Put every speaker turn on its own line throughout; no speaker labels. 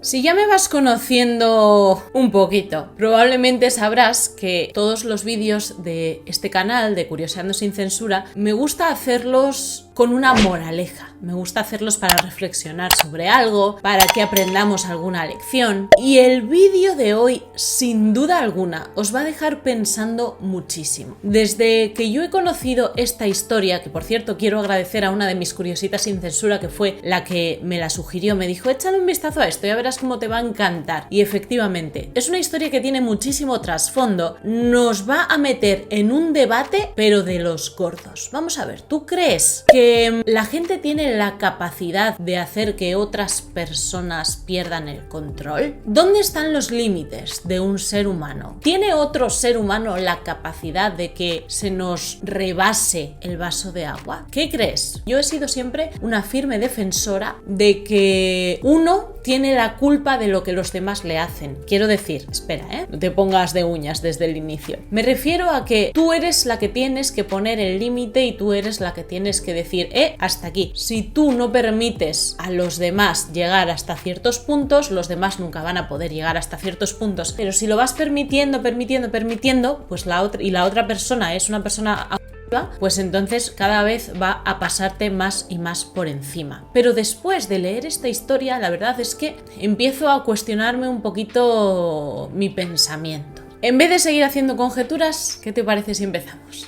Si ya me vas conociendo un poquito, probablemente sabrás que todos los vídeos de este canal de Curioseando sin Censura me gusta hacerlos con una moraleja. Me gusta hacerlos para reflexionar sobre algo, para que aprendamos alguna lección. Y el vídeo de hoy, sin duda alguna, os va a dejar pensando muchísimo. Desde que yo he conocido esta historia, que por cierto quiero agradecer a una de mis curiositas sin censura, que fue la que me la sugirió, me dijo, échale un vistazo a esto, ya verás cómo te va a encantar. Y efectivamente, es una historia que tiene muchísimo trasfondo, nos va a meter en un debate, pero de los gordos. Vamos a ver, ¿tú crees que la gente tiene la capacidad de hacer que otras personas pierdan el control? ¿Dónde están los límites de un ser humano? ¿Tiene otro ser humano la capacidad de que se nos rebase el vaso de agua? ¿Qué crees? Yo he sido siempre una firme defensora de que uno tiene la culpa de lo que los demás le hacen. Quiero decir, espera, no te pongas de uñas desde el inicio. Me refiero a que tú eres la que tienes que poner el límite y tú eres la que tienes que decir, hasta aquí. Si tú no permites a los demás llegar hasta ciertos puntos, los demás nunca van a poder llegar hasta ciertos puntos. Pero si lo vas permitiendo, pues la otra persona es una persona, pues entonces cada vez va a pasarte más y más por encima. Pero después de leer esta historia, la verdad es que empiezo a cuestionarme un poquito mi pensamiento. En vez de seguir haciendo conjeturas, ¿qué te parece si empezamos?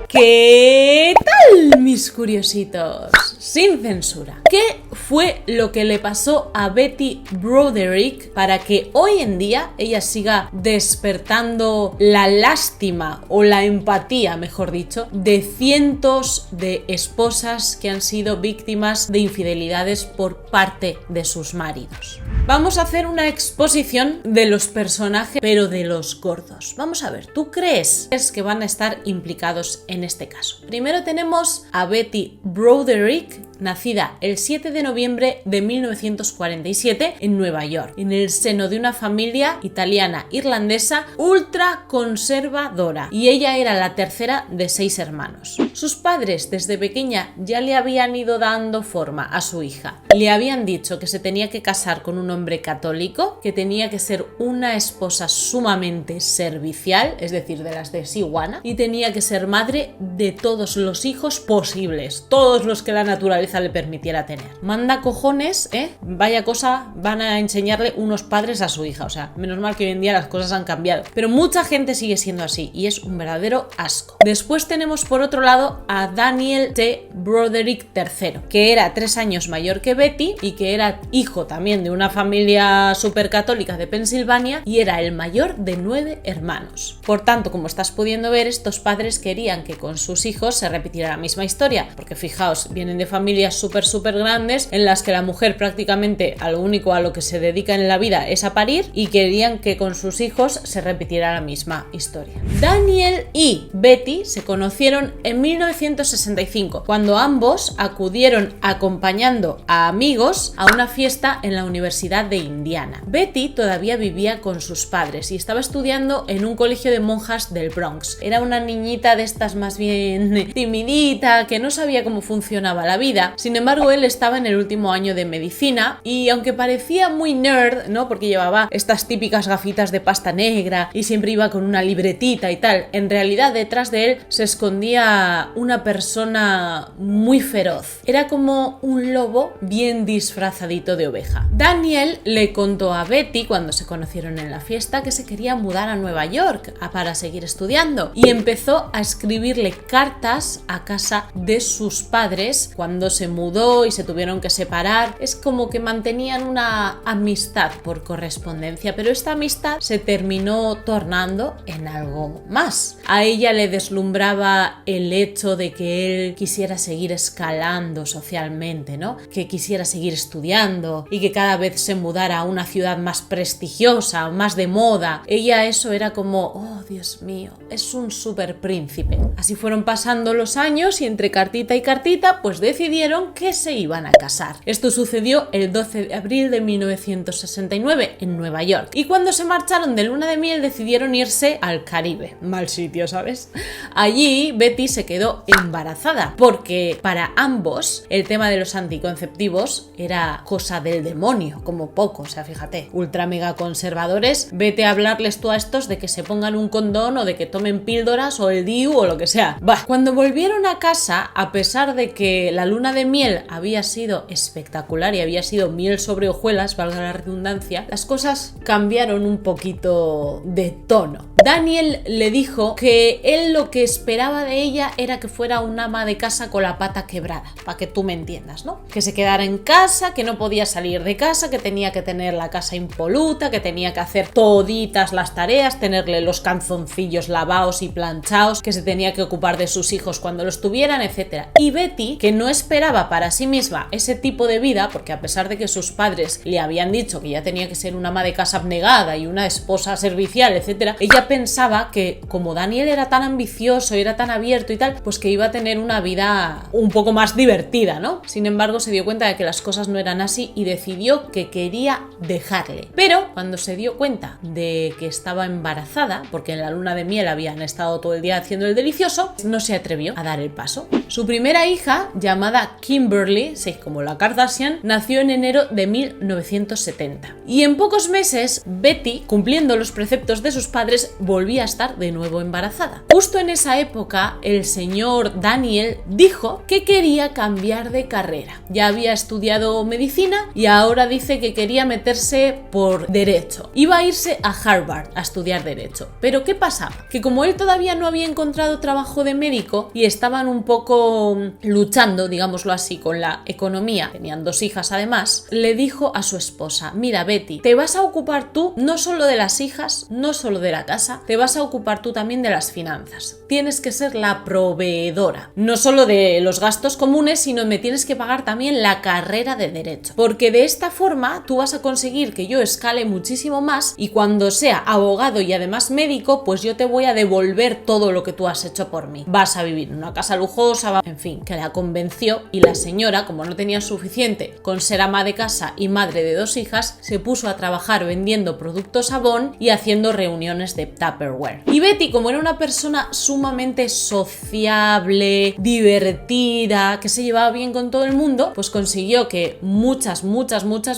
¿Qué tal, mis curiositos? Sin censura. ¿Qué fue lo que le pasó a Betty Broderick para que hoy en día ella siga despertando la lástima o la empatía, mejor dicho, de cientos de esposas que han sido víctimas de infidelidades por parte de sus maridos? Vamos a hacer una exposición de los personajes, pero de los gordos. Vamos a ver, ¿tú crees que van a estar implicados en este caso? Primero tenemos a Betty Broderick, nacida el 7 de noviembre de 1947 en Nueva York, en el seno de una familia italiana-irlandesa ultra conservadora, y ella era la tercera de 6 hermanos. Sus padres desde pequeña ya le habían ido dando forma a su hija. Le habían dicho que se tenía que casar con un hombre católico, que tenía que ser una esposa sumamente servicial, es decir, de las de Siwana, y tenía que ser madre de todos los hijos posibles, todos los que la naturaleza le permitiera tener. Manda cojones, vaya cosa van a enseñarle unos padres a su hija. O sea, menos mal que hoy en día las cosas han cambiado, pero mucha gente sigue siendo así y es un verdadero asco. Después tenemos por otro lado a Daniel T. Broderick III, que era 3 años mayor que Betty y que era hijo también de una familia supercatólica de Pensilvania y era el mayor de 9 hermanos. Por tanto, como estás pudiendo ver, estos padres querían que con sus hijos se repitiera la misma historia, porque fijaos, vienen de familias súper grandes en las que la mujer prácticamente a lo único a lo que se dedica en la vida es a parir, y querían que con sus hijos se repitiera la misma historia. Daniel y Betty se conocieron en 1965, cuando ambos acudieron acompañando a amigos a una fiesta en la Universidad de Indiana. Betty todavía vivía con sus padres y estaba estudiando en un colegio de monjas del Bronx. Era una niñita de estas más bien timidita, que no sabía cómo funcionaba la vida. Sin embargo, él estaba en el último año de medicina y aunque parecía muy nerd, ¿no? Porque llevaba estas típicas gafitas de pasta negra y siempre iba con una libretita y tal, en realidad detrás de él se escondía una persona muy feroz. Era como un lobo bien disfrazadito de oveja. Daniel le contó a Betty cuando se conocieron en la fiesta que se quería mudar a Nueva York para seguir estudiando, y empezó a escribirle cartas a casa de sus padres cuando se mudó y se tuvieron que separar. Es como que mantenían una amistad por correspondencia, pero esta amistad se terminó tornando en algo más. A ella le deslumbraba el hecho de que él quisiera seguir escalando socialmente, ¿no? Que quisiera seguir estudiando y que cada vez se mudara a una ciudad más prestigiosa, más de moda. Ella eso era como, oh Dios mío, es un súper príncipe. Así fueron pasando los años y entre cartita y cartita pues decidieron decidieron que se iban a casar. Esto sucedió el 12 de abril de 1969 en Nueva York. Y cuando se marcharon de luna de miel decidieron irse al Caribe. Mal sitio, ¿sabes? Allí Betty se quedó embarazada porque para ambos el tema de los anticonceptivos era cosa del demonio, como poco, o sea, fíjate, ultra mega conservadores. Vete a hablarles tú a estos de que se pongan un condón o de que tomen píldoras o el DIU o lo que sea. Bah. Cuando volvieron a casa, a pesar de que la luna de miel había sido espectacular y había sido miel sobre hojuelas, valga la redundancia, las cosas cambiaron un poquito de tono. Daniel le dijo que él lo que esperaba de ella era que fuera una ama de casa con la pata quebrada, para que tú me entiendas, ¿no? Que se quedara en casa, que no podía salir de casa, que tenía que tener la casa impoluta, que tenía que hacer toditas las tareas, tenerle los calzoncillos lavados y planchados, que se tenía que ocupar de sus hijos cuando los tuvieran, etc. Y Betty, que no esperaba para sí misma ese tipo de vida, porque a pesar de que sus padres le habían dicho que ya tenía que ser una ama de casa abnegada y una esposa servicial, etc., ella pensaba que como Daniel era tan ambicioso y era tan abierto y tal, pues que iba a tener una vida un poco más divertida, ¿no? Sin embargo, se dio cuenta de que las cosas no eran así y decidió que quería dejarle. Pero cuando se dio cuenta de que estaba embarazada, porque en la luna de miel habían estado todo el día haciendo el delicioso, no se atrevió a dar el paso. Su primera hija, llamada Kimberly, sí, como la Kardashian, nació en enero de 1970. Y en pocos meses, Betty, cumpliendo los preceptos de sus padres, volvía a estar de nuevo embarazada. Justo en esa época, el señor Daniel dijo que quería cambiar de carrera. Ya había estudiado medicina y ahora dice que quería meterse por derecho. Iba a irse a Harvard a estudiar derecho. Pero ¿qué pasaba? Que como él todavía no había encontrado trabajo de médico y estaban un poco luchando, digámoslo así, con la economía, tenían 2 hijas además, le dijo a su esposa: mira, Betty, te vas a ocupar tú no solo de las hijas, no solo de la casa, te vas a ocupar tú también de las finanzas. Tienes que ser la proveedora, no solo de los gastos comunes, sino me tienes que pagar también la carrera de derecho, porque de esta forma tú vas a conseguir que yo escale muchísimo más y cuando sea abogado y además médico, pues yo te voy a devolver todo lo que tú has hecho por mí. Vas a vivir en una casa lujosa, en fin, que la convenció. Y la señora, como no tenía suficiente con ser ama de casa y madre de 2 hijas, se puso a trabajar vendiendo productos Avon y haciendo reuniones de Tupperware. Y Betty, como era una persona sumamente sociable, divertida, que se llevaba bien con todo el mundo, pues consiguió que muchas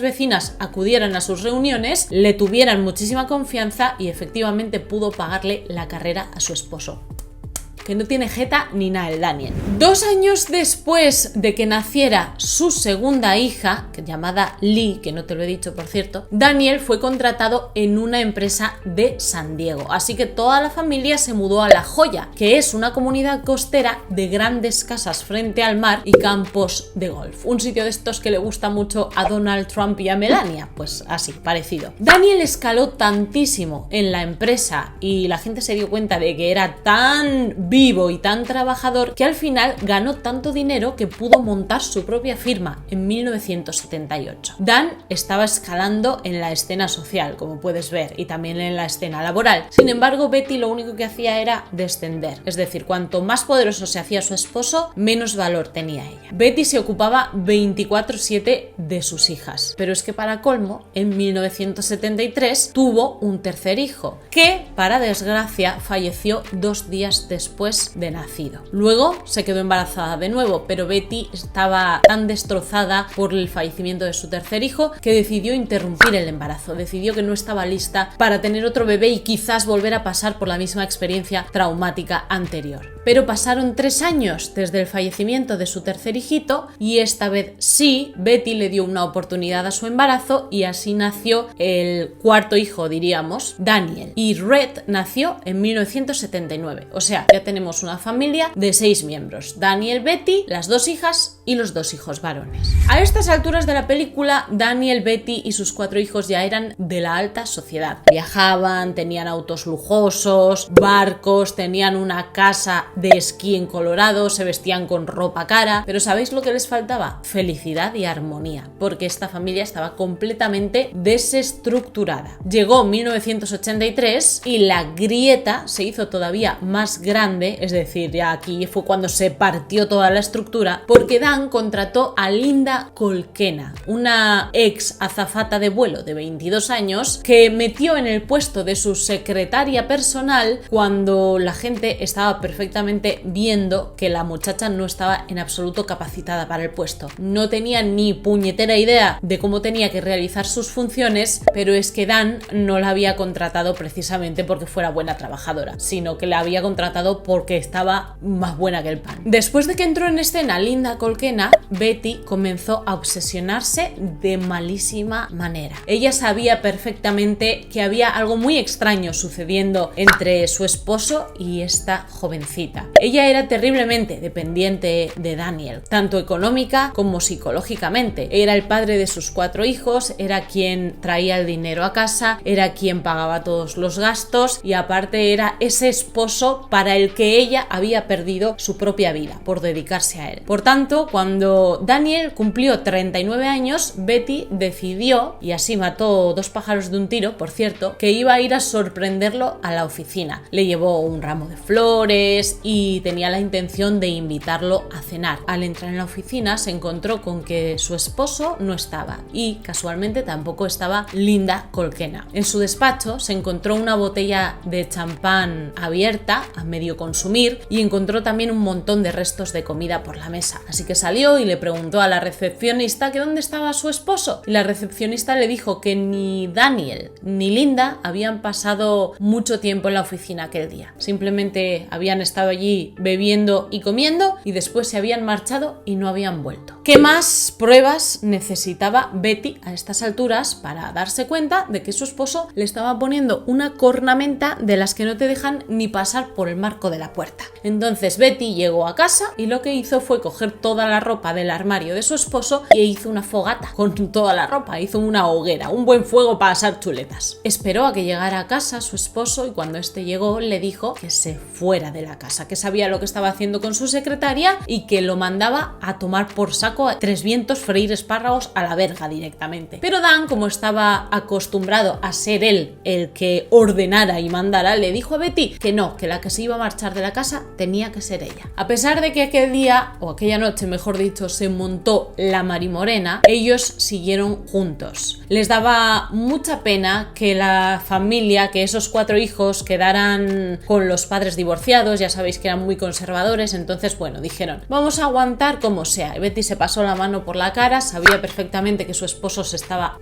vecinas acudieran a sus reuniones, le tuvieran muchísima confianza y efectivamente pudo pagarle la carrera a su esposo. Que no tiene jeta ni nada el Daniel. 2 años después de que naciera su segunda hija, llamada Lee, que no te lo he dicho por cierto, Daniel fue contratado en una empresa de San Diego. Así que toda la familia se mudó a La Joya, que es una comunidad costera de grandes casas frente al mar y campos de golf. Un sitio de estos que le gusta mucho a Donald Trump y a Melania, pues así, parecido. Daniel escaló tantísimo en la empresa y la gente se dio cuenta de que era tan vivo y tan trabajador que al final ganó tanto dinero que pudo montar su propia firma en 1978. Dan estaba escalando en la escena social, como puedes ver, y también en la escena laboral. Sin embargo, Betty lo único que hacía era descender. Es decir, cuanto más poderoso se hacía su esposo, menos valor tenía ella. Betty se ocupaba 24/7 de sus hijas. Pero es que para colmo, en 1973 tuvo un tercer hijo, que, para desgracia, falleció 2 días después de nacido. Luego se quedó embarazada de nuevo, pero Betty estaba tan destrozada por el fallecimiento de su tercer hijo que decidió interrumpir el embarazo. Decidió que no estaba lista para tener otro bebé y quizás volver a pasar por la misma experiencia traumática anterior. Pero pasaron 3 años desde el fallecimiento de su tercer hijito y esta vez sí, Betty le dio una oportunidad a su embarazo y así nació el cuarto hijo, diríamos, Daniel. Y Red nació en 1979. O sea, ya tenemos una familia de 6 miembros. Daniel, Betty, las 2 hijas y los 2 hijos varones. A estas alturas de la película, Daniel, Betty y sus 4 hijos ya eran de la alta sociedad. Viajaban, tenían autos lujosos, barcos, tenían una casa de esquí en Colorado, se vestían con ropa cara, pero ¿sabéis lo que les faltaba? Felicidad y armonía, porque esta familia estaba completamente desestructurada. Llegó 1983 y la grieta se hizo todavía más grande grande, es decir, ya aquí fue cuando se partió toda la estructura, porque Dan contrató a Linda Kolkena, una ex azafata de vuelo de 22 años que metió en el puesto de su secretaria personal cuando la gente estaba perfectamente viendo que la muchacha no estaba en absoluto capacitada para el puesto. No tenía ni puñetera idea de cómo tenía que realizar sus funciones, pero es que Dan no la había contratado precisamente porque fuera buena trabajadora, sino que la había contratado porque estaba más buena que el pan. Después de que entró en escena Linda Kolkena, Betty comenzó a obsesionarse de malísima manera. Ella sabía perfectamente que había algo muy extraño sucediendo entre su esposo y esta jovencita. Ella era terriblemente dependiente de Daniel, tanto económica como psicológicamente. Era el padre de sus 4 hijos, era quien traía el dinero a casa, era quien pagaba todos los gastos y aparte era ese esposo para el que ella había perdido su propia vida por dedicarse a él. Por tanto, cuando Daniel cumplió 39 años, Betty decidió, y así mató 2 pájaros de un tiro, por cierto, que iba a ir a sorprenderlo a la oficina. Le llevó un ramo de flores y tenía la intención de invitarlo a cenar. Al entrar en la oficina se encontró con que su esposo no estaba y casualmente tampoco estaba Linda Kolkena. En su despacho se encontró una botella de champán abierta a medio consumir y encontró también un montón de restos de comida por la mesa. Así que salió y le preguntó a la recepcionista que dónde estaba su esposo. Y la recepcionista le dijo que ni Daniel ni Linda habían pasado mucho tiempo en la oficina aquel día. Simplemente habían estado allí bebiendo y comiendo y después se habían marchado y no habían vuelto. ¿Qué más pruebas necesitaba Betty a estas alturas para darse cuenta de que su esposo le estaba poniendo una cornamenta de las que no te dejan ni pasar por el marco de la puerta? Entonces Betty llegó a casa y lo que hizo fue coger toda la ropa del armario de su esposo y hizo una fogata con toda la ropa, hizo una hoguera, un buen fuego para asar chuletas. Esperó a que llegara a casa su esposo y cuando este llegó le dijo que se fuera de la casa, que sabía lo que estaba haciendo con su secretaria y que lo mandaba a tomar por saco a 3 vientos, freír espárragos a la verga directamente. Pero Dan, como estaba acostumbrado a ser él el que ordenara y mandara, le dijo a Betty que no, que la que se iba a marchar de la casa tenía que ser ella. A pesar de que aquel día, o aquella noche mejor dicho, se montó la marimorena, ellos siguieron juntos. Les daba mucha pena que la familia, que esos 4 hijos quedaran con los padres divorciados, ya sabéis que eran muy conservadores, entonces bueno, dijeron, vamos a aguantar como sea. Y Betty se pasó la mano por la cara, sabía perfectamente que su esposo se estaba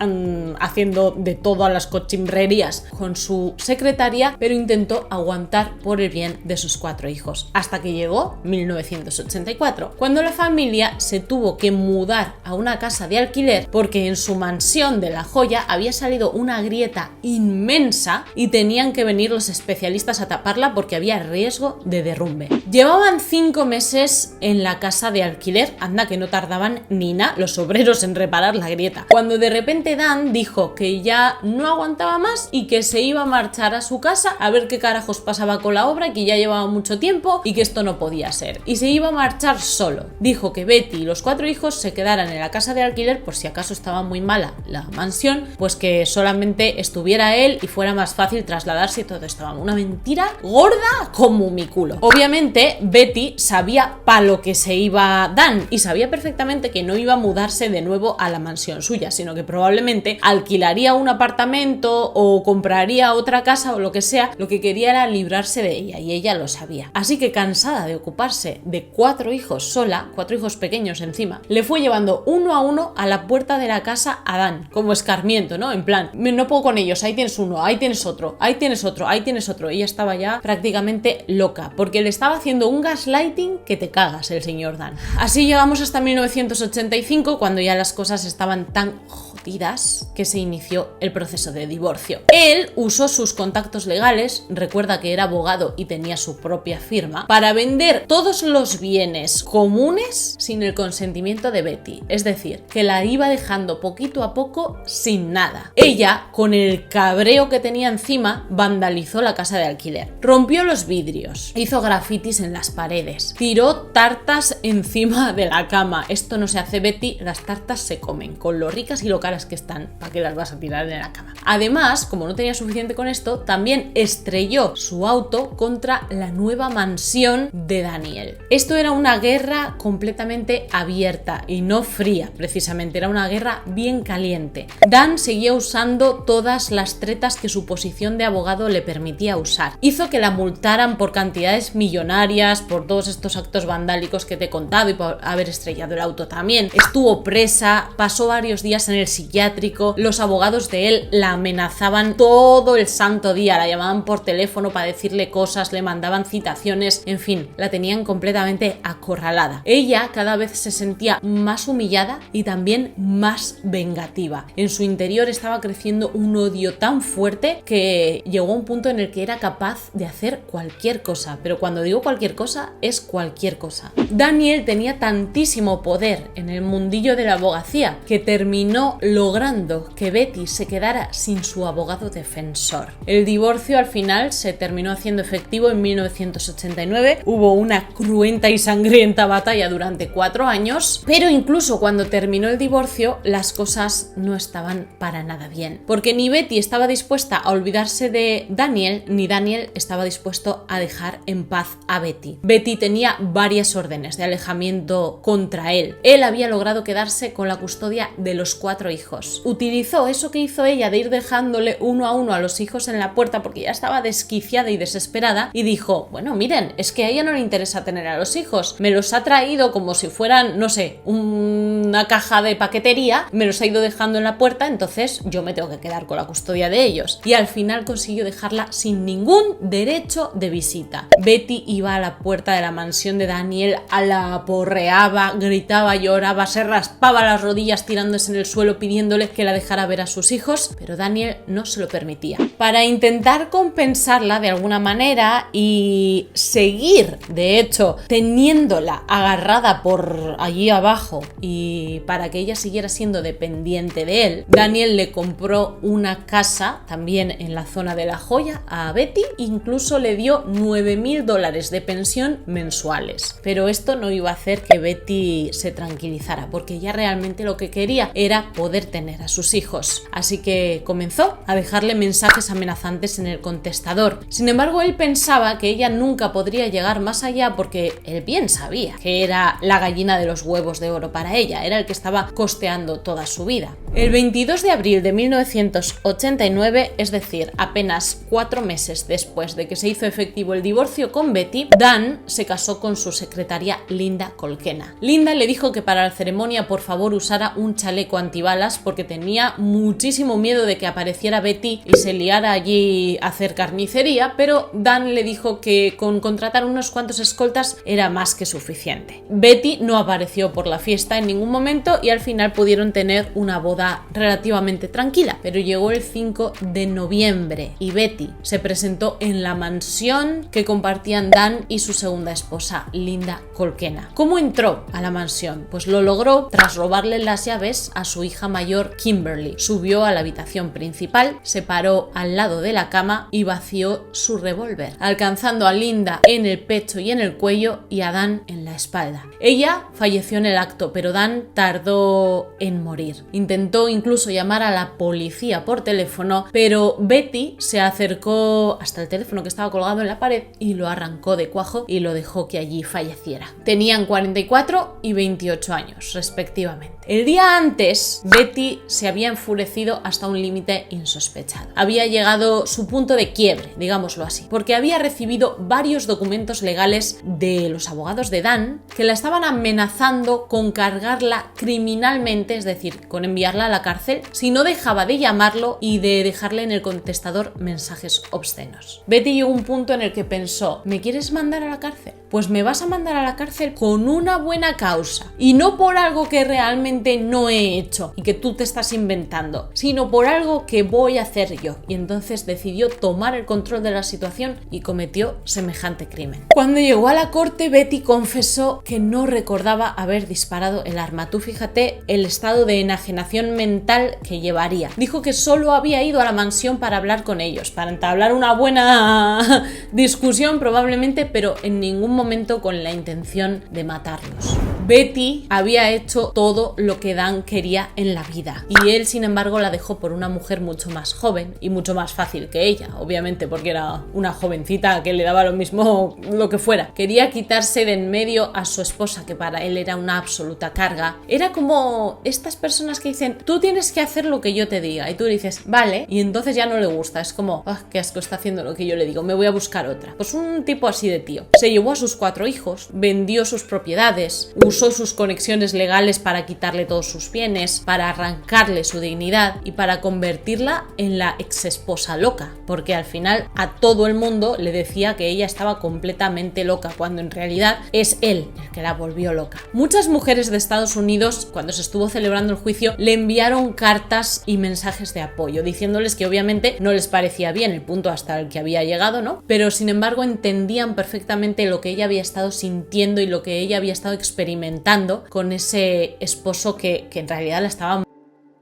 haciendo de todas las cochimrerías con su secretaria, pero intentó aguantar por el bien de sus 4 hijos, hasta que llegó 1984, cuando la familia se tuvo que mudar a una casa de alquiler porque en su mansión de La Joya había salido una grieta inmensa y tenían que venir los especialistas a taparla porque había riesgo de derrumbe. Llevaban 5 meses en la casa de alquiler, anda que no tardaban ni nada los obreros en reparar la grieta, cuando de repente Dan dijo que ya no aguantaba más y que se iba a marchar a su casa a ver qué carajos pasaba con la obra, que ya llevaba mucho tiempo y que esto no podía ser, y se iba a marchar solo. Dijo que Betty y los 4 hijos se quedaran en la casa de alquiler por si acaso estaba muy mala la mansión, pues que solamente estuviera él y fuera más fácil trasladarse y todo esto. Una mentira gorda como mi culo. Obviamente Betty sabía para lo que se iba Dan y sabía perfectamente que no iba a mudarse de nuevo a la mansión suya, sino que probablemente alquilaría un apartamento o compraría otra casa o lo que sea. Lo que quería era librarse de ella y ella lo sabía. Así que cansada de ocuparse de 4 hijos sola, 4 hijos pequeños encima, le fue llevando uno a uno a la puerta de la casa a Dan, como escarmiento, ¿no? En plan, no puedo con ellos, ahí tienes uno, ahí tienes otro, ahí tienes otro, ahí tienes otro. Ella estaba ya prácticamente loca, porque le estaba haciendo un gaslighting que te cagas el señor Dan. Así llegamos hasta 1985, cuando ya las cosas estaban tan jodidas que se inició el proceso de divorcio. Él usó sus contactos legales, recuerda que era abogado y tenía su propia firma, para vender todos los bienes comunes sin el consentimiento de Betty, es decir, que la iba dejando poquito a poco sin nada. Ella, con el cabreo que tenía encima, vandalizó la casa de alquiler, rompió los vidrios, hizo grafitis en las paredes, tiró tartas encima de la cama. Esto no se hace, Betty, las tartas se comen, con lo ricas y lo caras que están, ¿para qué las vas a tirar en la cama? Además, como no tenía suficiente con esto, también estrelló su auto contra la nueva mansión de Daniel. Esto era una guerra completamente abierta y no fría, precisamente, era una guerra bien caliente. Dan seguía usando todas las tretas que su posición de abogado le permitía usar. Hizo que la multaran por cantidades millonarias, por todos estos actos vandálicos que te he contado y por haber estrellado el auto también. Estuvo presa, pasó varios días en el psiquiátrico, los abogados de él la amenazaban todo el santo día, la llamaban por teléfono para decirle cosas, le mandaban citaciones, en fin, la tenían completamente acorralada. Ella cada vez se sentía más humillada y también más vengativa. En su interior estaba creciendo un odio tan fuerte que llegó a un punto en el que era capaz de hacer cualquier cosa, pero cuando digo cualquier cosa, es cualquier cosa. Daniel tenía tantísimo poder en el mundillo de la abogacía que terminó logrando que Betty se quedara sin su abogado defensor. El divorcio al final se terminó haciendo efectivo en 1989, hubo una cruenta y sangrienta batalla durante 4 años, pero incluso cuando terminó el divorcio las cosas no estaban para nada bien, porque ni Betty estaba dispuesta a olvidarse de Daniel, ni Daniel estaba dispuesto a dejar en paz a Betty. Betty tenía varias órdenes de alejamiento contra él. Él había logrado quedarse con la custodia de los 4 hijos. Utilizó eso que hizo ella de ir dejándole uno a uno a los hijos en la puerta porque ya estaba desquiciada y desesperada y dijo, bueno, miren, es que a ella no le interesa tener a los hijos, me los ha traído como si fueran, no sé, una caja de paquetería, me los ha ido dejando en la puerta, entonces yo me tengo que quedar con la custodia de ellos. Y al final consiguió dejarla sin ningún derecho de visita. Betty iba a la puerta de la mansión de Daniel, la aporreaba, gritaba, lloraba, se raspaba las rodillas tirándose en el suelo pidiéndole que la dejara ver a sus hijos, pero Daniel no se lo permitía. Para intentar compensarla de alguna manera y seguir, de hecho, teniéndola agarrada por allí abajo y para que ella siguiera siendo dependiente de él, Daniel le compró una casa también en la zona de La Joya a Betty, incluso le dio $9,000 de pensión mensuales. Pero esto no iba a hacer que Betty se tranquilizara, porque ella realmente lo que quería era poder tener a sus hijos. Así que comenzó a dejarle mensajes amenazantes en el contestador. Sin embargo, él pensaba que ella nunca podría llegar más allá porque él bien sabía que era la gallina de los huevos de oro para ella, era el que estaba costeando toda su vida. El 22 de abril de 1989, es decir, apenas 4 meses después de que se hizo efectivo el divorcio con Betty, Dan se casó con su secretaria Linda Colquena. Linda le dijo que para la ceremonia por favor usara un chaleco antibalas porque tenía muchísimo miedo de que apareciera Betty y se liara allí a hacer carnicería, pero Dan le dijo que con contratar unos cuantos escoltas era más que suficiente. Betty no apareció por la fiesta en ningún momento y al final pudieron tener una boda relativamente tranquila, pero llegó el 5 de noviembre y Betty se presentó en la mansión que compartían Dan y su segunda esposa, Linda Colquena. ¿Cómo entró a la mansión? Pues lo logró tras robarle las llaves a su hija mayor, Kimberly. Subió a la habitación principal, se paró al lado de la cama y vació su revólver, alcanzando a Linda en el pecho y en el cuello y a Dan en la espalda. Ella falleció en el acto, pero Dan tardó en morir. Intentó incluso llamar a la policía por teléfono, pero Betty se acercó hasta el teléfono que estaba colgado en la pared y lo arrancó de cuajo y lo dejó que allí falleciera. Tenían 44 y 28 años, respectivamente. El día antes, Betty se había enfurecido hasta un límite insospechado. Había llegado su punto de quiebre, digámoslo así, porque había recibido varios documentos legales de los abogados de Dan que la estaban amenazando con cargarla criminalmente, es decir, con enviarla a la cárcel, si no dejaba de llamarlo y de dejarle en el contestador mensajes obscenos. Betty llegó a un punto en el que pensó, ¿me quieres mandar a la cárcel? Pues me vas a mandar a la cárcel con una buena causa y no por algo que realmente no he hecho y que tú te estás inventando, sino por algo que voy a hacer yo. Y entonces decidió tomar el control de la situación y cometió semejante crimen. Cuando llegó a la corte, Betty confesó que no recordaba haber disparado el arma. Tú fíjate el estado de enajenación mental que llevaría. Dijo que solo había ido a la mansión para hablar con ellos, para entablar una buena discusión probablemente, pero en ningún momento con la intención de matarlos. Betty había hecho todo lo que Dan quería en la vida. Y él, sin embargo, la dejó por una mujer mucho más joven y mucho más fácil que ella, obviamente, porque era una jovencita que le daba lo mismo lo que fuera. Quería quitarse de en medio a su esposa, que para él era una absoluta carga. Era como estas personas que dicen, tú tienes que hacer lo que yo te diga, y tú dices, vale, y entonces ya no le gusta, es como, qué asco, está haciendo lo que yo le digo, me voy a buscar otra. Pues un tipo así de tío. Se llevó a sus 4 hijos, vendió sus propiedades, usó sus conexiones legales para quitarle todos sus bienes, para arrancarle su dignidad y para convertirla en la ex esposa loca, porque al final a todo el mundo le decía que ella estaba completamente loca, cuando en realidad es él el que la volvió loca. Muchas mujeres de Estados Unidos, cuando se estuvo celebrando el juicio, le enviaron cartas y mensajes de apoyo, diciéndoles que obviamente no les parecía bien el punto hasta el que había llegado, ¿no? Pero sin embargo entendían perfectamente lo que ella había estado sintiendo y lo que ella había estado experimentando con ese esposo que en realidad la estaba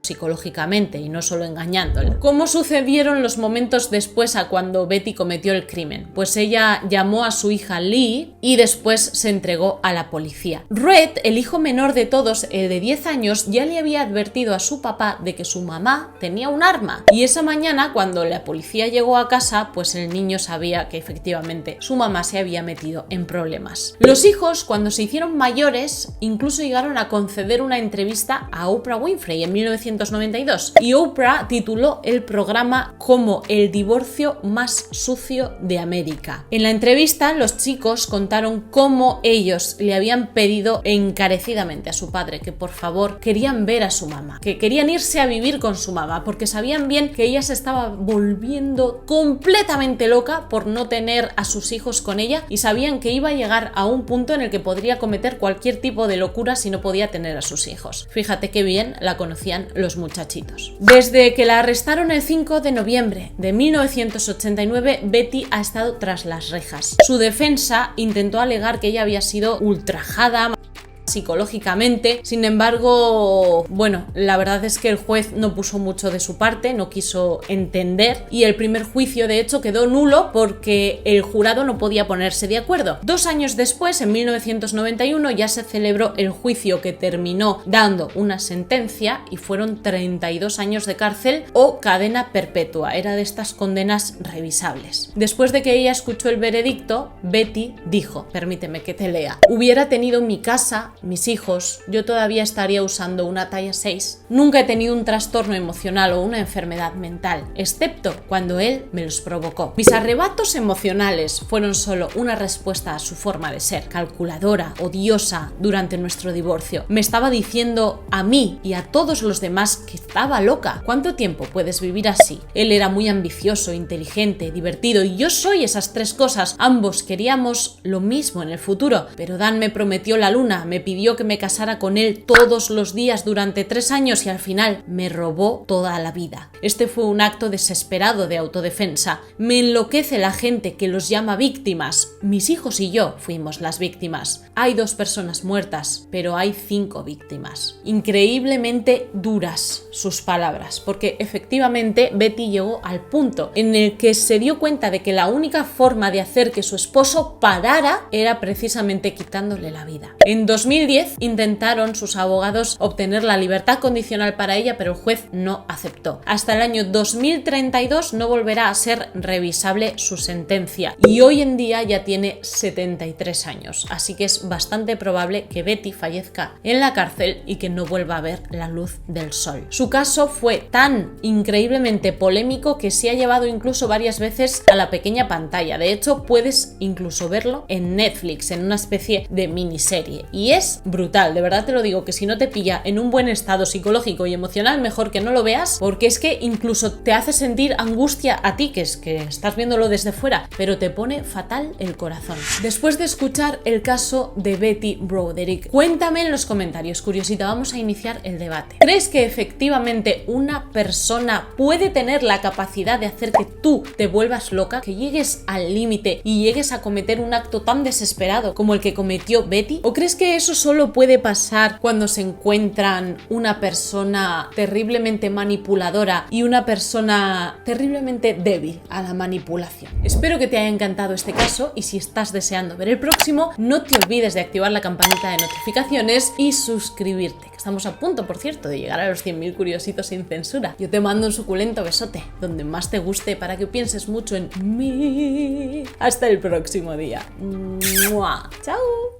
psicológicamente y no solo engañándola. ¿Cómo sucedieron los momentos después a cuando Betty cometió el crimen? Pues ella llamó a su hija Lee y después se entregó a la policía. Red, el hijo menor de todos, el de 10 años, ya le había advertido a su papá de que su mamá tenía un arma, y esa mañana cuando la policía llegó a casa, pues el niño sabía que efectivamente su mamá se había metido en problemas. Los hijos, cuando se hicieron mayores, incluso llegaron a conceder una entrevista a Oprah Winfrey en 1992, y Oprah tituló el programa como el divorcio más sucio de América. En la entrevista, los chicos contaron cómo ellos le habían pedido encarecidamente a su padre que por favor querían ver a su mamá, que querían irse a vivir con su mamá, porque sabían bien que ella se estaba volviendo completamente loca por no tener a sus hijos con ella, y sabían que iba a llegar a un punto en el que podría cometer cualquier tipo de locura si no podía tener a sus hijos. Fíjate qué bien la conocían los muchachitos. Desde que la arrestaron el 5 de noviembre de 1989, Betty ha estado tras las rejas. Su defensa intentó alegar que ella había sido ultrajada psicológicamente. Sin embargo, bueno, la verdad es que el juez no puso mucho de su parte, no quiso entender, y el primer juicio de hecho quedó nulo porque el jurado no podía ponerse de acuerdo. 2 años después, en 1991, ya se celebró el juicio que terminó dando una sentencia y fueron 32 años de cárcel o cadena perpetua. Era de estas condenas revisables. Después de que ella escuchó el veredicto, Betty dijo, permíteme que te lea: hubiera tenido mi casa, mis hijos, yo todavía estaría usando una talla 6. Nunca he tenido un trastorno emocional o una enfermedad mental, excepto cuando él me los provocó. Mis arrebatos emocionales fueron solo una respuesta a su forma de ser, calculadora, odiosa, durante nuestro divorcio. Me estaba diciendo a mí y a todos los demás que estaba loca. ¿Cuánto tiempo puedes vivir así? Él era muy ambicioso, inteligente, divertido, y yo soy esas 3 cosas. Ambos queríamos lo mismo en el futuro, pero Dan me prometió la luna, me pidió que me casara con él todos los días durante 3 años y al final me robó toda la vida. Este fue un acto desesperado de autodefensa. Me enloquece la gente que los llama víctimas. Mis hijos y yo fuimos las víctimas. Hay 2 personas muertas, pero hay 5 víctimas. Increíblemente duras sus palabras, porque efectivamente Betty llegó al punto en el que se dio cuenta de que la única forma de hacer que su esposo parara era precisamente quitándole la vida. En 2010 intentaron sus abogados obtener la libertad condicional para ella, pero el juez no aceptó. Hasta el año 2032 no volverá a ser revisable su sentencia y hoy en día ya tiene 73 años, así que es bastante probable que Betty fallezca en la cárcel y que no vuelva a ver la luz del sol. Su caso fue tan increíblemente polémico que se ha llevado incluso varias veces a la pequeña pantalla. De hecho, puedes incluso verlo en Netflix, en una especie de miniserie, y es brutal, de verdad te lo digo, que si no te pilla en un buen estado psicológico y emocional, mejor que no lo veas, porque es que incluso te hace sentir angustia a ti, que es que estás viéndolo desde fuera, pero te pone fatal el corazón. Después de escuchar el caso de Betty Broderick, cuéntame en los comentarios, curiosita, vamos a iniciar el debate. ¿Crees que efectivamente una persona puede tener la capacidad de hacer que tú te vuelvas loca, que llegues al límite y llegues a cometer un acto tan desesperado como el que cometió Betty? ¿O crees que eso solo puede pasar cuando se encuentran una persona terriblemente manipuladora y una persona terriblemente débil a la manipulación. Espero que te haya encantado este caso y si estás deseando ver el próximo, no te olvides de activar la campanita de notificaciones y suscribirte, que estamos a punto, por cierto, de llegar a los 100.000 curiositos sin censura. Yo te mando un suculento besote, donde más te guste, para que pienses mucho en mí. Hasta el próximo día. ¡Mua! ¡Chao!